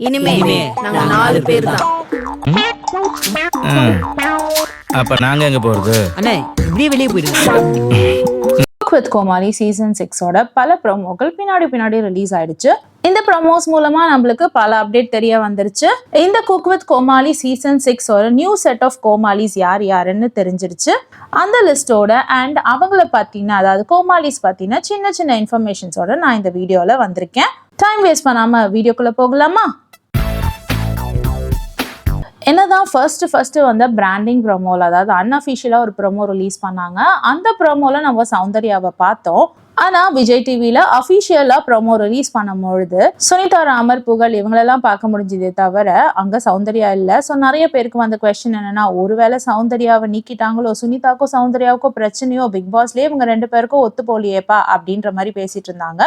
இனிமே நாங்க 4 பேர் தான். அப்ப நாங்க எங்க போறது? அண்ணே இப்படியே வெளியே போயிடுங்க. குக் வித் கோமாளி சீசன் 6ஓட பல ப்ரோமோக்கள் பின்னாடி ரிலீஸ் ஆயிடுச்சு. இந்த ப்ரோமோஸ் மூலமா நம்மளுக்கு பல அப்டேட் தெரிய வந்துருச்சு. இந்த குக் வித் கோமாளி சீசன் 6ஓட நியூ செட் ஆஃப் கோமாளிஸ் யாருன்னு தெரிஞ்சிருச்சு. அந்த லிஸ்டோட அண்ட் அவங்கள பத்தின, அதாவது கோமாளிஸ் பத்தின சின்ன இன்ஃபர்மேஷன்ஸோட நான் இந்த வீடியோல வந்திருக்கேன். டைம் வேஸ்ட் பண்ணாம வீடியோக்குள்ள போகலாமா? என்னதான் ஃபர்ஸ்ட் வந்த பிராண்டிங் ப்ரோமோல, அதாவது அன்அஃபிஷியலா ஒரு ப்ரோமோ ரிலீஸ் பண்ணாங்க. அந்த ப்ரோமோல நம்ம சௌந்தர்யாவை பார்த்தோம். ஆனா விஜய் டிவில அஃபிஷியலா ப்ரோமோ ரிலீஸ் பண்ணும்பொழுது சுனிதா ராமர், புகழ் இவங்களெல்லாம் பார்க்க முடிஞ்சதே தவிர அங்க சௌந்தர்யா இல்ல. ஸோ நிறைய பேருக்கு வந்த கொஸ்டின் என்னன்னா, ஒருவேளை சௌந்தர்யாவை நீக்கிட்டாங்களோ, சுனிதாக்கும் சௌந்தர்யாவுக்கும் பிரச்சனையோ, பிக் பாஸ்லயே இவங்க 2 பேருக்கும் ஒத்து போலியேப்பா அப்படின்ற மாதிரி பேசிட்டு இருந்தாங்க.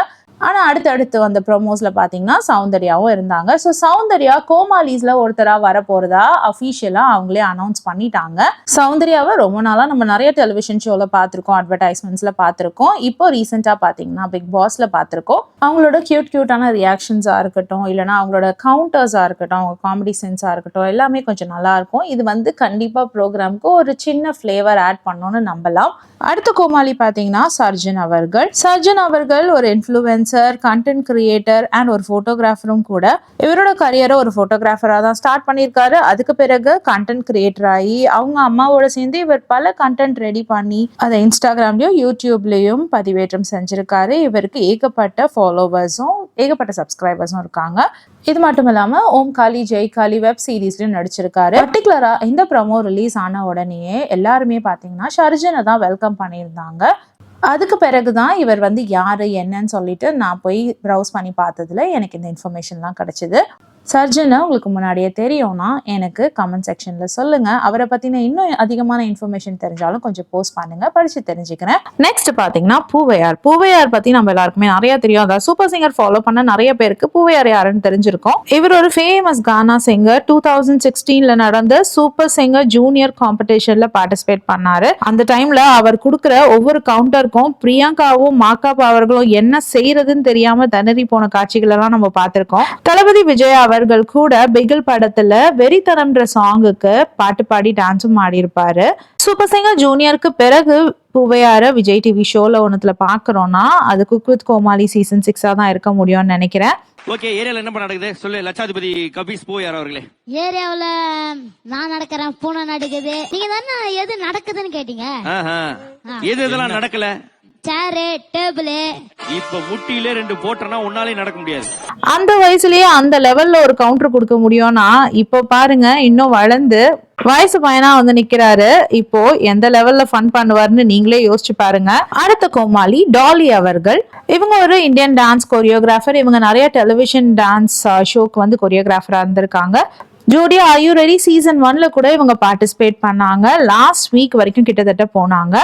ஆனா அடுத்தடுத்து வந்த ப்ரோமோஸ்ல பாத்தீங்கன்னா சௌந்தர்யாவும் இருந்தாங்க. ஸோ சௌந்தர்யா கோமாளிஸ்ல ஒருத்தரா வர போறதா அஃபிஷியலா அவங்களே அனௌன்ஸ் பண்ணிட்டாங்க. சௌந்தர்யாவை ரொம்ப நாளா நம்ம நிறைய டெலிவிஷன் ஷோல பார்த்திருக்கோம், அட்வர்டைஸ்மெண்ட்ஸ்ல பார்த்திருக்கோம். இப்போ ரீசெண்டா பாத்தீங்கன்னா பிக் பாஸ்ல பார்த்திருக்கோம். அவங்களோட கியூட்டான ரியாக்ஷன்ஸா இருக்கட்டும், இல்லைன்னா அவங்களோட கவுண்டர்ஸா இருக்கட்டும், அவங்க காமெடி சென்ஸா இருக்கட்டும், எல்லாமே கொஞ்சம் நல்லா இருக்கும். இது கண்டிப்பா ப்ரோக்ராம்க்கு ஒரு சின்ன ஃபிளேவர் ஆட் பண்ணணும்னு நம்பலாம். அடுத்த கோமாளி பாத்தீங்கன்னா சர்ஜன் அவர்கள் ஒரு இன்ஃப்ளூயன்சர், கண்டென்ட் கிரியேட்டர் அண்ட் ஒரு போட்டோகிராஃபரும் கூட. இவரோட கரியரை ஒரு போட்டோகிராஃபரா தான் ஸ்டார்ட் பண்ணியிருக்காரு. அதுக்கு பிறகு கண்டென்ட் கிரியேட்டர் ஆகி அவங்க அம்மாவோட சேர்ந்து இவர் பல கண்டென்ட் ரெடி பண்ணி அதை இன்ஸ்டாகிராம்லயும் யூடியூப்லயும் பதிவேற்றம் செஞ்சிருக்காரு. இவருக்கு ஏகப்பட்ட ஃபாலோவர்ஸும் ஏகப்பட்ட சப்ஸ்கிரைபர்ஸும் இருக்காங்க. இது மட்டும் இல்லாம ஓம் காளி ஜெய் காளி வெப் சீரிஸ்லயும் நடிச்சிருக்காரு. பர்டிகுலரா இந்த ப்ரோமோ ரிலீஸ் ஆன உடனே எல்லாருமே பாத்தீங்கன்னா சர்ஜனை தான் வெல்கம் பண்ணியிருந்தாங்க. அதுக்கு பிறகுதான் இவர் யாரு என்னன்னு சொல்லிட்டு நான் போய் ப்ரௌஸ் பண்ணி பார்த்ததுல எனக்கு இந்த இன்ஃபர்மேஷன்லாம் கிடைச்சிது. சர்ஜனை உங்களுக்கு முன்னாடியே தெரியும்னா எனக்கு கமெண்ட் செக்ஷன்ல சொல்லுங்க. அவரை பத்தின இன்னும் அதிகமான இன்ஃபர்மேஷன் தெரிஞ்சாலும் கொஞ்சம் போஸ்ட் பண்ணுங்க, படிச்சு தெரிஞ்சுக்கிறேன். நெக்ஸ்ட் பாத்தீங்கன்னா பூவையார் பத்தி நம்ம எல்லாருக்குமே நிறைய தெரியும். அதாவது சூப்பர் சிங்கர் ஃபாலோ பண்ண நிறைய பேருக்கு பூவையார் யாருன்னு தெரிஞ்சிருக்கும். இவர் ஒரு ஃபேமஸ் கானா சிங்கர். 2016ல நடந்த சூப்பர் சிங்கர் ஜூனியர் காம்படிஷன்ல பார்ட்டிசிபேட் பண்ணாரு. அந்த டைம்ல அவர் கொடுக்குற ஒவ்வொரு கவுண்டருக்கும் பிரியங்காவும் மாக்காப் அவர்களும் என்ன செய்யறதுன்னு தெரியாம திணறி போன காட்சிகள் எல்லாம் நம்ம பார்த்திருக்கோம். தளபதி விஜய் அவர்கள் கூட பிகில் படத்துல வெறித்தனம்ன்ற சாங்குக்கு பாட்டு பாடி டான்ஸும் ஆடி இருப்பாரு. சூப்பர் சிங்கர் ஜூனியருக்கு பிறகு பூவையார விஜய் டிவி ஷோல ஒண்ணுத்துல பாக்குறோம்னா அது குக் வித் கோமாளி சீசன் 6 தான் இருக்க முடியும்னு நினைக்கிறேன். ஓகே, ஏரியால என்ன நடக்குது சொல்லு லட்சாதிபதி கபீஸ் பூவையார் அவர்களே. ஏரியாவுல நான் நடக்கிறேன், பூனை நடக்குது. நீங்க தானே எது நடக்குதுன்னு கேட்டீங்க. எதெல்லாம் நடக்கல? சேரு, டேபிள். இப்ப முட்டியில 2 போட்டனா உன்னாலே நடக்க முடியாது. அந்த வயசுலயே அந்த லெவல்ல ஒரு கவுண்டர் கொடுக்க முடியும்னா இப்போ பாருங்க, இன்னும் வளர்ந்து வயசு பையனா நிக்கிறாரு. இப்போ எந்த லெவல்ல ஃபன் பண்ணுவாருன்னு நீங்களே யோசிச்சு பாருங்க. அடுத்த கோமாளி டாலி அவர்கள். இவங்க ஒரு இந்தியன் டான்ஸ் கொரியோகிராஃபர். இவங்க நிறைய டெலிவிஷன் டான்ஸ் ஷோக்கு கொரியோகிராஃபரா இருந்திருக்காங்க. ஜோடியா ஆர் யூ ரெடி சீசன் 1ல கூட இவங்க பார்ட்டிசிபேட் பண்ணாங்க. லாஸ்ட் வீக் வரைக்கும் கிட்டத்தட்ட போனாங்க.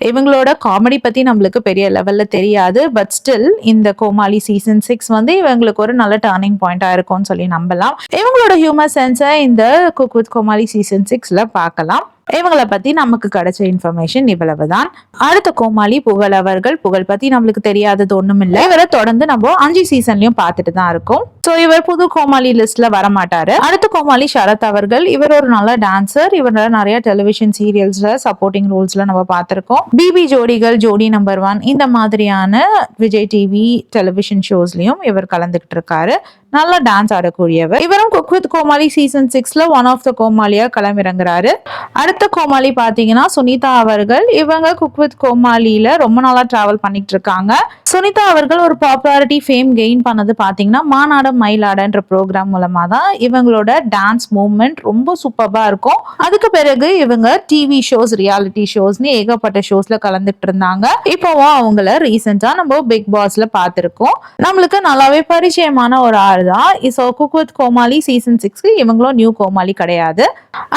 இவங்களோட காமெடி பத்தி நம்மளுக்கு பெரிய லெவல்ல தெரியாது. பட் ஸ்டில் இந்த கோமாளி சீசன் 6 இவங்களுக்கு ஒரு நல்ல டர்னிங் பாயிண்டா இருக்கும்னு சொல்லி நம்பலாம். இவங்களோட ஹியூமர் சென்ஸை இந்த குக் வித் கோமாளி சீசன் 6ல பார்க்கலாம். இவங்களை பத்தி நமக்கு கிடைச்ச இன்ஃபர்மேஷன் இவ்வளவுதான். அடுத்த கோமாளி புகழ் அவர்கள். புகழ் பத்தி நம்மளுக்கு தெரியாதது ஒண்ணும் இல்லை. இவரை தொடர்ந்து நம்ம 5 சீசன்லயும் பார்த்துட்டு தான் இருக்கோம். சோ இவர் புது கோமாளி லிஸ்ட்ல வரமாட்டாரு. அடுத்த கோமாளி சரத் அவர்கள். இவர் ஒரு நல்ல டான்சர். இவர் நிறைய டெலிவிஷன் சீரியல்ஸ்ல சப்போர்ட்டிங் ரோல்ஸ்ல நம்ம பார்த்திருக்கோம். பிபி ஜோடிகள், ஜோடி நம்பர் 1 இந்த மாதிரியான விஜய் டிவி டெலிவிஷன் ஷோஸ்லயும் இவர் கலந்துகிட்டு இருக்காரு. நல்லா டான்ஸ் ஆடக்கூடியவர். இவரும் குக் வித் கோமாளி சீசன் 6ல ஒன் ஆஃப் த கோமாளியா களமிறங்குறாரு. அடுத்த கோமாளி பாத்தீங்கன்னா சுனிதா அவர்கள். இவங்க குக் வித் கோமாளியில ரொம்ப நாளா டிராவல் பண்ணிட்டு இருக்காங்க. சுனிதா அவர்கள் ஒரு பாப்புலாரிட்டி ஃபேம் கெயின் பண்ணது பாத்தீங்கன்னா மாநாடு மயிலாடன்ற ப்ரோக்ராம் மூலமா தான். இவங்களோட டான்ஸ் மூவ்மெண்ட் ரொம்ப சூப்பர்பா இருக்கும். அதுக்கு பிறகு இவங்க டிவி ஷோஸ், ரியாலிட்டி ஷோஸ்னு ஏகப்பட்ட ஷோஸ்ல கலந்துட்டு இருந்தாங்க. இப்போவும் அவங்கள ரீசெண்டா நம்ம பிக் பாஸ்ல பார்த்திருக்கோம். நம்மளுக்கு நல்லாவே பரிச்சயமான ஒரு ஆள் தான். So cook with Comali season 6 இவங்களும் நியூ கோமாளி கிடையாது.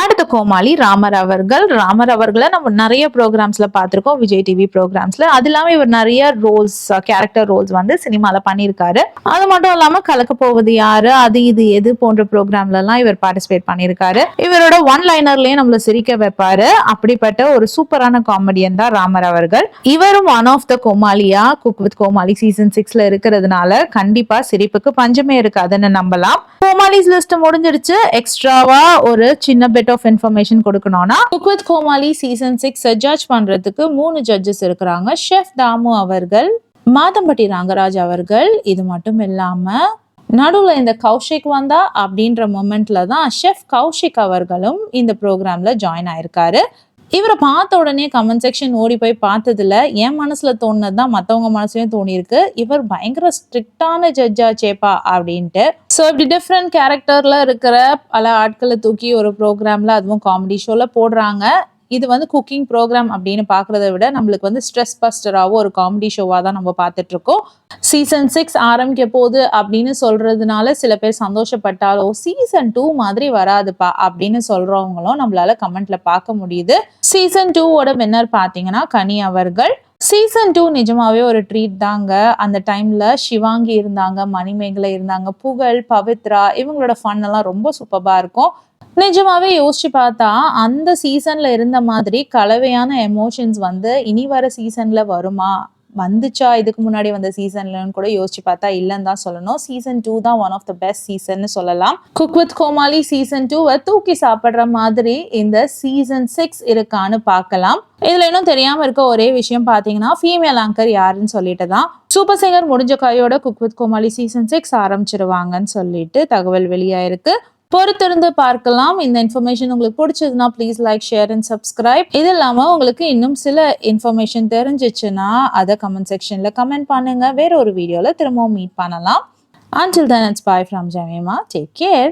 அடுத்த கோமாளி ராமர் அவர்கள். ராமர் அவர்களை நம்ம நிறைய ப்ரோக்ராம்ஸ்ல பார்த்திருக்கோம், விஜய் டிவி ப்ரோக்ராம்ஸ்ல. அது இல்லாம இவர் நிறைய ரோல்ஸ், கேரக்டர் ரோல்ஸ் சினிமால பண்ணியிருக்காரு. அது மட்டும் இல்லாம கலக்க போவது யாரு, அது இது எது போன்ற ப்ரோக்ராம்ல எல்லாம் இவர் பார்ட்டிசிபேட் பண்ணியிருக்காரு. இவரோட ஒன் லைனர்லயே நம்மள சிரிக்க வைப்பாரு. அப்படிப்பட்ட ஒரு சூப்பரான காமெடியன் தான் ராமர் அவர்கள். இவரும் ஒன் ஆஃப் த கோமாளியா குக் வித் கோமாளி சீசன் 6ல இருக்கிறதுனால கண்டிப்பா சிரிப்புக்கு பஞ்சமே இருக்காது. இருக்காதுன்னு நம்பலாம். கோமாலிஸ் லிஸ்ட் முடிஞ்சிருச்சு. எக்ஸ்ட்ராவா ஒரு சின்ன பிட் ஆஃப் இன்ஃபர்மேஷன் கொடுக்கணும்னா, cook with Comali season 6 judge பண்றதுக்கு 3 ஜட்ஜஸ் இருக்கிறாங்க. ஷெஃப் தாமு அவர்கள், மாதம்பட்டி ரங்கராஜ் அவர்கள், இது மட்டும் இல்லாம நடுவில் இந்த கௌஷிக் வந்தா அப்படின்ற மொமெண்ட்ல தான் ஷெஃப் கௌஷிக் அவர்களும் இந்த ப்ரோக்ராம்ல ஜாயின் ஆயிருக்காரு. இவரை பார்த்த உடனே கமெண்ட் செக்ஷன் ஓடி போய் பார்த்ததுல என் மனசுல தோணுனதுதான் மற்றவங்க மனசுலயும் தோணிருக்கு, இவர் பயங்கர ஸ்ட்ரிக்டான ஜட்ஜா சேப்பா அப்படின்ட்டு. ஸோ இப்படி டிஃப்ரெண்ட் கேரக்டர்ல இருக்கிற பல ஆட்களை தூக்கி ஒரு ப்ரோக்ராம்ல, அதுவும் காமெடி ஷோல போடுறாங்க. இது வந்து குக்கிங் ப்ரோக்ராம் அப்படின்னு பார்க்கறத விட நம்மளுக்கு வந்து ஸ்ட்ரெஸ் பஸ்டராகவும் ஒரு காமெடி ஷோவாக தான் நம்ம பார்த்துட்டு இருக்கோம். சீசன் 6 ஆரம்பிக்க போகுது அப்படின்னு சொல்றதுனால சில பேர் சந்தோஷப்பட்டாலோ, சீசன் 2 மாதிரி வராதுப்பா அப்படின்னு சொல்றவங்களும் நம்மளால கமெண்ட்ல பார்க்க முடியுது. சீசன் 2ஓட வின்னர் பார்த்தீங்கன்னா கனி அவர்கள். சீசன் 2 நிஜமாவே ஒரு ட்ரீட் தாங்க. அந்த டைம்ல சிவாங்கி இருந்தாங்க, மணிமேகலை இருந்தாங்க, புகழ், பவித்ரா, இவங்களோட ஃபன் எல்லாம் ரொம்ப சூப்பரா இருக்கும். நிஜமாவே யோசிச்சு பார்த்தா அந்த சீசன்ல இருந்த மாதிரி கலவையான எமோஷன்ஸ் வந்து இனி வர சீசன்ல வருமா, வந்துச்சா இதுக்கு முன்னாடி வந்த சீசன்லன்னு கூட யோசிச்சு பார்த்தா இல்லைன்னு தான் சொல்லணும். சீசன் 2 தான் one of the best season சொல்லலாம். குக் வித் கோமாளி சீசன் 2 தூக்கி சாப்பிடுற மாதிரி இந்த சீசன் 6 இருக்கான்னு பார்க்கலாம். இதுல இன்னும் தெரியாம இருக்க ஒரே விஷயம் பாத்தீங்கன்னா, ஃபீமேல் ஆங்கர் யாருன்னு சொல்லிட்டு தான். சூப்பர் சிங்கர் முடிஞ்ச கையோட குக் வித் கோமாளி சீசன் 6 ஆரம்பிச்சிருவாங்கன்னு சொல்லிட்டு தகவல் வெளியாயிருக்கு. பொறுத்திருந்து பார்க்கலாம். இந்த இன்ஃபர்மேஷன் உங்களுக்கு பிடிச்சதுன்னா please like, share and subscribe. இது இல்லாமல் உங்களுக்கு இன்னும் சில இன்ஃபர்மேஷன் தெரிஞ்சிச்சுன்னா அதை கமெண்ட் செக்ஷனில் கமெண்ட் பண்ணுங்க. வேற ஒரு வீடியோவில் திரும்பவும் மீட் பண்ணலாம். Until then, it's bye from Jamima. Take care.